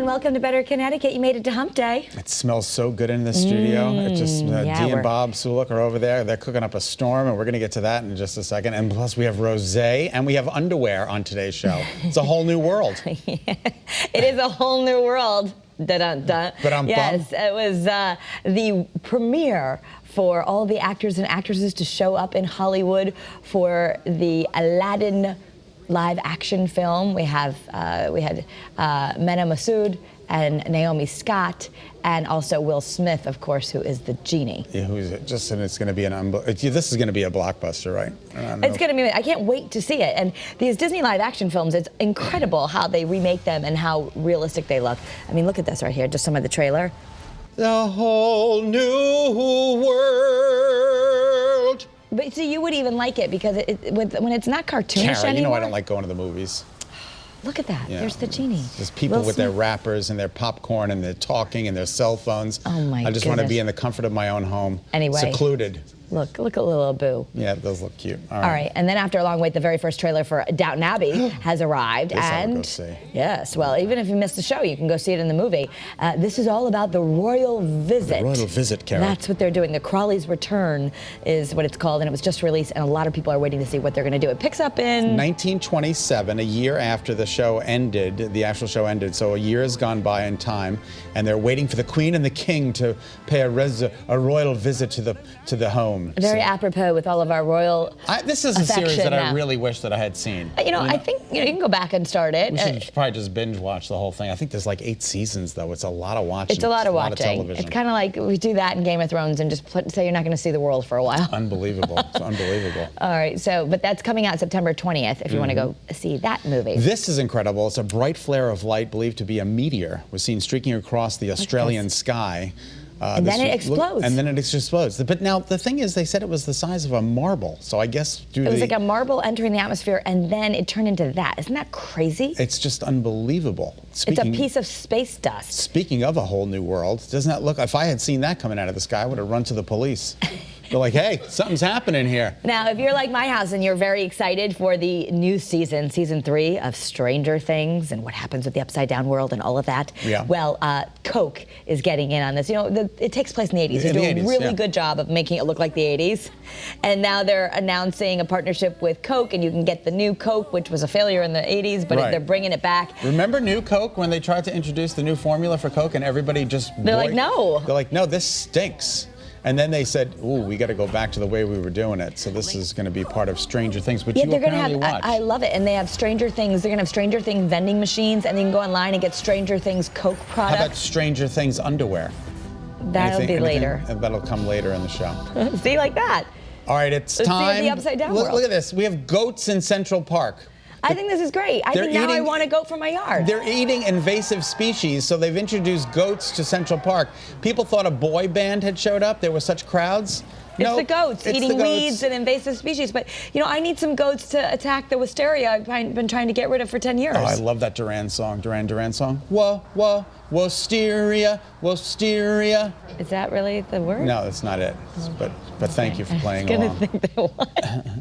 welcome to Better Connecticut. You made it to Hump Day. It smells so good in the studio. It just, Dee and Bob Sulik are over there. They're cooking up a storm, and we're going to get to that in just a second. And plus, we have rosé, and we have underwear on today's show. It's a whole new world. Yeah, it is a whole new world. Da-dun-dun. Yes, it was the premiere for all the actors and actresses to show up in Hollywood for the Aladdin live action film. We had Mena Massoud and Naomi Scott, and also Will Smith, of course, who is the genie. Yeah, and it's going to be this is going to be a blockbuster, right? It's going to be. I can't wait to see it. And these Disney live action films, it's incredible how they remake them and how realistic they look. I mean, look at this right here, just some of the trailer. The whole new world. But see, you would even like it because when it's not cartoonish Kara, anymore. you know I don't like going to the movies. Look at that. Yeah. There's the genie. There's people with their wrappers and their popcorn and their talking and their cell phones. Oh my I just want to be in the comfort of my own home. Anyway. Secluded. Look at little Boo. Yeah, those look cute. All right. And then after a long wait, the very first trailer for Downton Abbey has arrived. This I'll go see. Yes, well, even if you missed the show, you can go see it in the movie. This is all about the royal visit. The royal visit, Kara. That's what they're doing. The Crawley's Return is what it's called, and it was just released, and a lot of people are waiting to see what they're going to do. It picks up in 1927, a year after the show ended, the actual show ended. So a year has gone by in time, and they're waiting for the Queen and the King to pay a royal visit to the home. Very apropos with all of our royal this is a series that I really wish that I had seen. I think you can go back and start it. We should probably just binge watch the whole thing. I think there's like 8 seasons, though. It's a lot of watching. It's a lot of watching. Television. It's kind of like we do that in Game of Thrones and just say you're not going to see the world for a while. Unbelievable. It's unbelievable. All right, but that's coming out September 20th if you want to go see that movie. This is incredible. It's a bright flare of light believed to be a meteor was seen streaking across the Australian sky. And then it explodes. And then it explodes. But now the thing is, they said it was the size of a marble. So I guess it was like a marble entering the atmosphere, and then it turned into that. Isn't that crazy? It's just unbelievable. It's a piece of space dust. Speaking of a whole new world, doesn't that look? If I had seen that coming out of the sky, I would have run to the police. They're like, hey, something's happening here. Now, if you're like my house and you're very excited for the new season 3 of Stranger Things and what happens with the upside down world and all of that, well, Coke is getting in on this. You know, it takes place in the 80s. They do a really good job of making it look like the 80s. And now they're announcing a partnership with Coke, and you can get the new Coke, which was a failure in the 80s, but they're bringing it back. Remember new Coke when they tried to introduce the new formula for Coke and everybody just... They're like, no. They're like, no, this stinks. And then they said, ooh, we got to go back to the way we were doing it. So this is going to be part of Stranger Things, which you apparently watch. I love it. And they have Stranger Things. They're going to have Stranger Things vending machines, and you can go online and get Stranger Things Coke products. How about Stranger Things underwear? That'll be later. That'll come later in the show. See, like that. All right, it's time. Let's see the upside down world. Look at this. We have goats in Central Park. I think this is great. I think now I want a goat for my yard. They're eating invasive species, so they've introduced goats to Central Park. People thought a boy band had showed up. There were such crowds. It's the goats eating weeds and invasive species. But, you know, I need some goats to attack the wisteria I've been trying to get rid of for 10 years. Oh, I love that Duran song, Duran song. Whoa, whoa, wisteria, wisteria. Is that really the word? No, that's not it. But thank you for playing along. I was going to think that was.